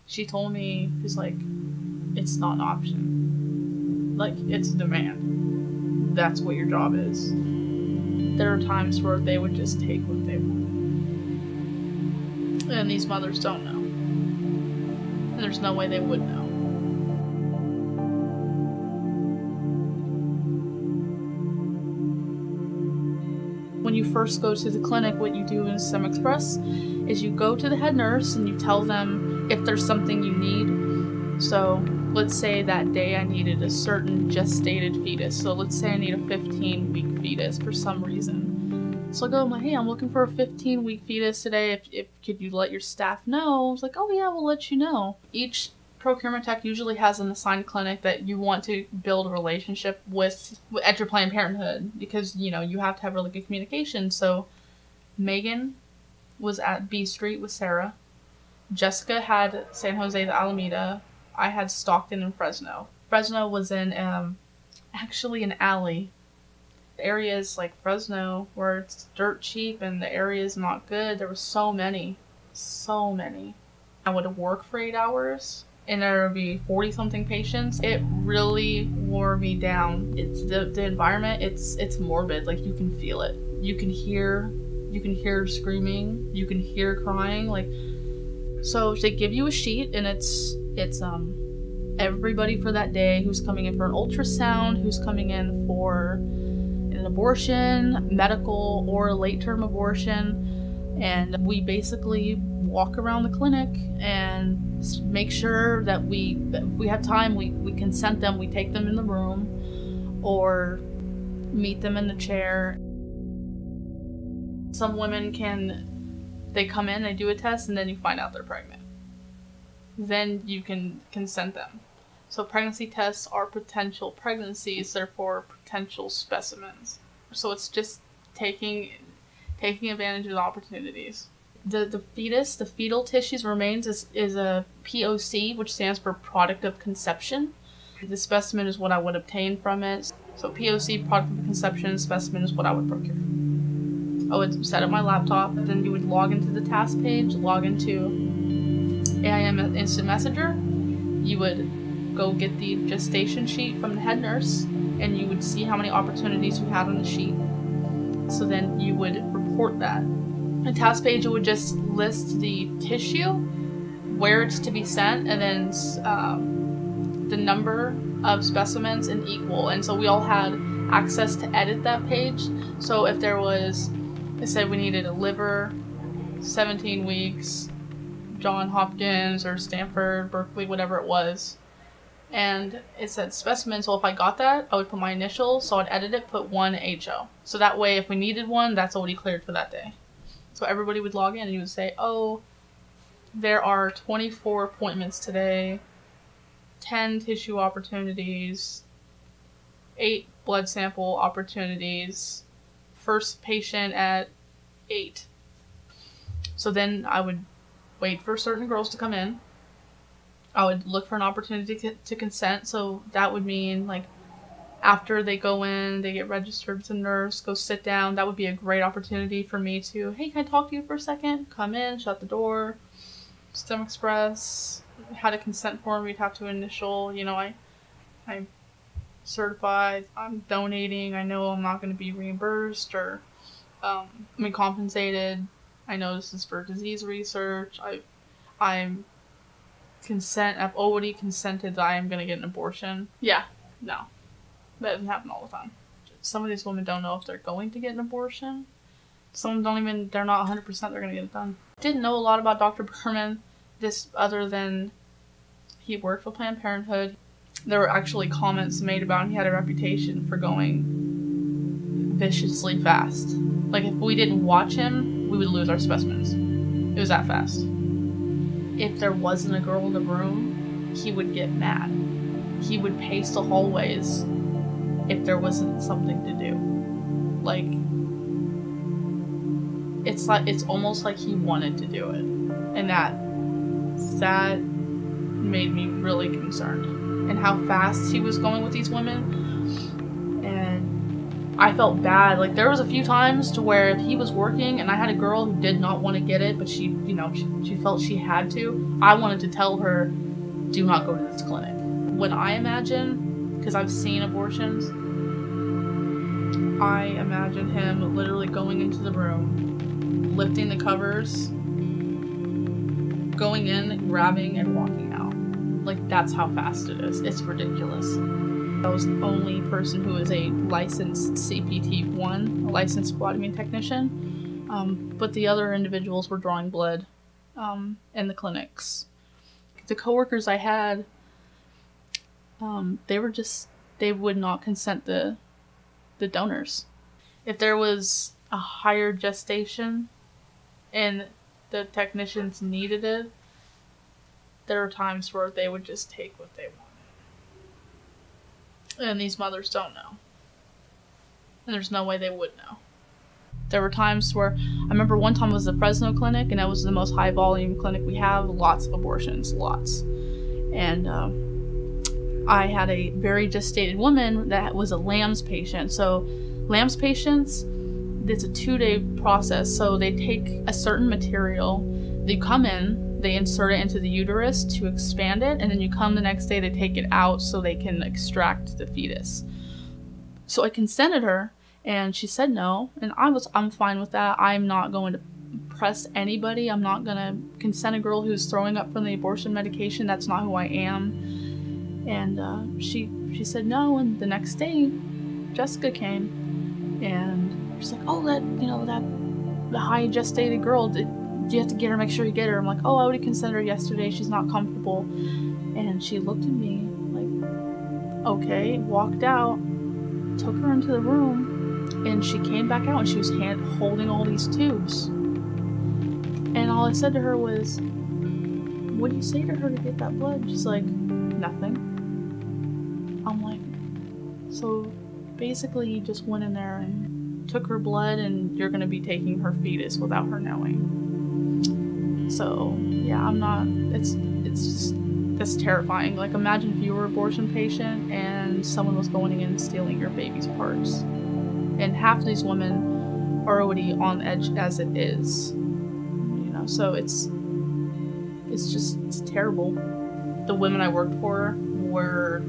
She told me, she's like, it's not an option. Like, it's a demand. That's what your job is. There are times where they would just take what they want. And these mothers don't know. And there's no way they would know. When you first go to the clinic, what you do in Sem Express is you go to the head nurse and you tell them if there's something you need. So let's say that day I needed a certain gestated fetus. So let's say I need a 15-week fetus for some reason. So I go, hey, I'm looking for a 15-week fetus today. If could you let your staff know? I was like, oh yeah, we'll let you know. Each procurement tech usually has an assigned clinic that you want to build a relationship with at your Planned Parenthood, because you have to have really good communication. So Megan was at B Street with Sarah. Jessica had San Jose de Alameda. I had Stockton and Fresno. Fresno was in actually an alley. Areas like Fresno where it's dirt cheap and the area is not good. There were so many. I would work for 8 hours and there would be 40-something patients. It really wore me down. It's the environment. It's morbid. Like, you can feel it. You can hear screaming. You can hear crying. Like, so they give you a sheet and it's everybody for that day who's coming in for an ultrasound, who's coming in for an abortion, medical or a late-term abortion, and we basically walk around the clinic and make sure that if we have time, we consent them, we take them in the room or meet them in the chair. Some women they come in, they do a test, and then you find out they're pregnant. Then you can consent them. So pregnancy tests are potential pregnancies, therefore potential specimens. So it's just taking advantage of the opportunities. The fetal tissues remains is a POC, which stands for product of conception. The specimen is what I would obtain from it. So POC, product of conception, specimen is what I would procure. I would set up my laptop, then you would log into the task page, log into AIM Instant Messenger. You would go get the gestation sheet from the head nurse, and you would see how many opportunities you had on the sheet. So then you would report that. The task page would just list the tissue, where it's to be sent, and then the number of specimens and equal. And so we all had access to edit that page. So if there was, it said we needed a liver, 17 weeks, John Hopkins or Stanford, Berkeley, whatever it was. And it said specimen, so if I got that, I would put my initials, so I'd edit it, put 1 HO. So that way, if we needed one, that's already cleared for that day. So everybody would log in and you would say, oh, there are 24 appointments today, 10 tissue opportunities, 8 blood sample opportunities, first patient at 8. So then I would wait for certain girls to come in. I would look for an opportunity to consent. So that would mean, like, after they go in, they get registered with a nurse, go sit down. That would be a great opportunity for me to, hey, can I talk to you for a second? Come in, shut the door. Sem Express had a consent form we'd have to initial. I'm certified, I'm donating, I know I'm not going to be reimbursed or compensated. I know this is for disease research. I've already consented that I am going to get an abortion. Yeah, no. That doesn't happen all the time. Some of these women don't know if they're going to get an abortion. Some they're not 100% they're going to get it done. Didn't know a lot about Dr. Berman, other than he worked for Planned Parenthood. There were actually comments made about him. He had a reputation for going viciously fast. Like, if we didn't watch him, we would lose our specimens. It was that fast. If there wasn't a girl in the room, he would get mad. He would pace the hallways if there wasn't something to do. Like, it's almost like he wanted to do it. And that made me really concerned. And how fast he was going with these women. And I felt bad. Like, there was a few times to where he was working and I had a girl who did not want to get it, but she, you know, she felt she had to. I wanted to tell her, do not go to this clinic. When I imagine, because I've seen abortions, I imagine him literally going into the room, lifting the covers, going in, grabbing, and walking out. Like, that's how fast it is. It's ridiculous. I was the only person who is a licensed CPT-1, a licensed phlebotomy technician, but the other individuals were drawing blood in the clinics. The coworkers I had, they would not consent the donors. If there was a higher gestation and the technicians needed it, there were times where they would just take what they wanted. And these mothers don't know. And there's no way they would know. There were times where, I remember one time it was the Fresno clinic, and that was the most high volume clinic we have, lots of abortions, lots. And I had a very gestated woman that was a LAMS patient. So LAMS patients, it's a 2-day process. So they take a certain material, they come in, they insert it into the uterus to expand it, and then you come the next day to take it out so they can extract the fetus. So I consented her, and she said no, and I'm fine with that. I'm not going to press anybody. I'm not going to consent a girl who's throwing up from the abortion medication. That's not who I am. And she said no, and the next day Jessica came, and she's like, oh, that the high gestated girl, you have to get her, make sure you get her. I'm like, oh, I already consented her yesterday, she's not comfortable. And she looked at me like, okay, walked out, took her into the room, and she came back out and she was holding all these tubes. And all I said to her was, what do you say to her to get that blood? She's like, nothing. I'm like, so basically you just went in there and took her blood, and you're gonna be taking her fetus without her knowing. So yeah, I'm not, it's just, that's terrifying. Like, imagine if you were an abortion patient and someone was going in and stealing your baby's parts. And half of these women are already on the edge as it is, you know, so it's terrible. The women I worked for were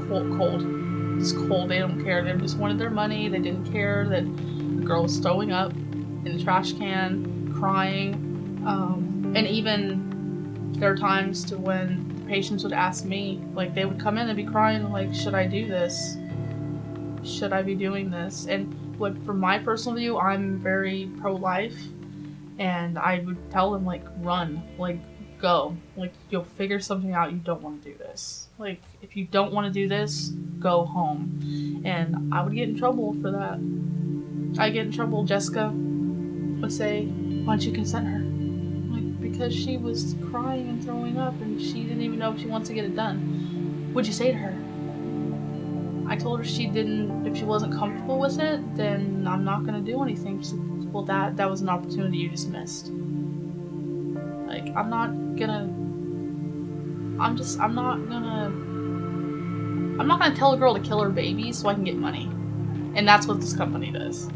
cold. Just cold. They don't care. They just wanted their money. They didn't care that the girl was throwing up in the trash can, crying, and even there are times to when patients would ask me, like, they would come in and be crying, like, should I do this? Should I be doing this? And from my personal view, I'm very pro-life, and I would tell them, like, run, like, go, like, you'll figure something out. You don't want to do this. Like, if you don't want to do this, go home. And I would get in trouble for that. I get in trouble. Jessica would say, why don't you consent her? Like, because she was crying and throwing up and she didn't even know if she wants to get it done. What'd you say to her? I told her if she wasn't comfortable with it, then I'm not gonna do anything. She said, well, that was an opportunity you just missed. Like, I'm not gonna tell a girl to kill her baby so I can get money. And that's what this company does.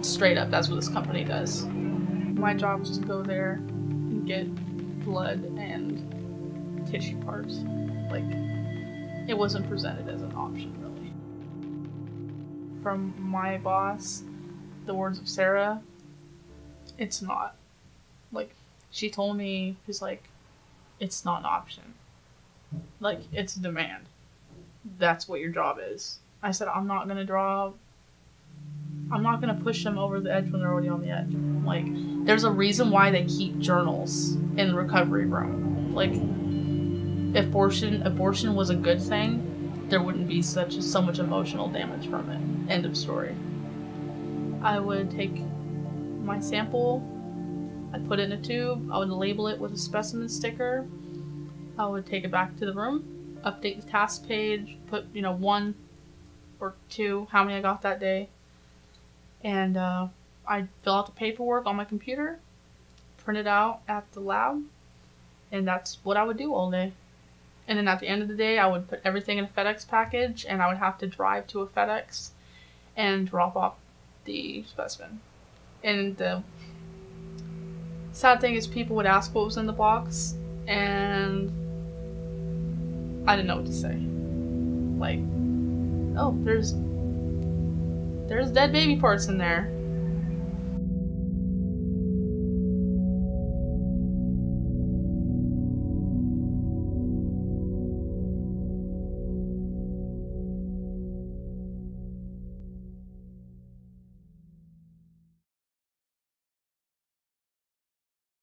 Straight up, that's what this company does. My job was to go there and get blood and tissue parts. Like, it wasn't presented as an option, really. From my boss, the words of Sarah, it's not. Like, she told me, she's like, it's not an option. Like, it's a demand. That's what your job is. I said, I'm not gonna push them over the edge when they're already on the edge. Like, there's a reason why they keep journals in the recovery room. Like, if abortion was a good thing, there wouldn't be so much emotional damage from it. End of story. I would take my sample, I'd put it in a tube, I would label it with a specimen sticker, I would take it back to the room, update the task page, put, 1 or 2, how many I got that day, and I'd fill out the paperwork on my computer, print it out at the lab, and that's what I would do all day. And then at the end of the day, I would put everything in a FedEx package, and I would have to drive to a FedEx and drop off the specimen. And the sad thing is people would ask what was in the box, and I didn't know what to say. Like, oh, there's dead baby parts in there.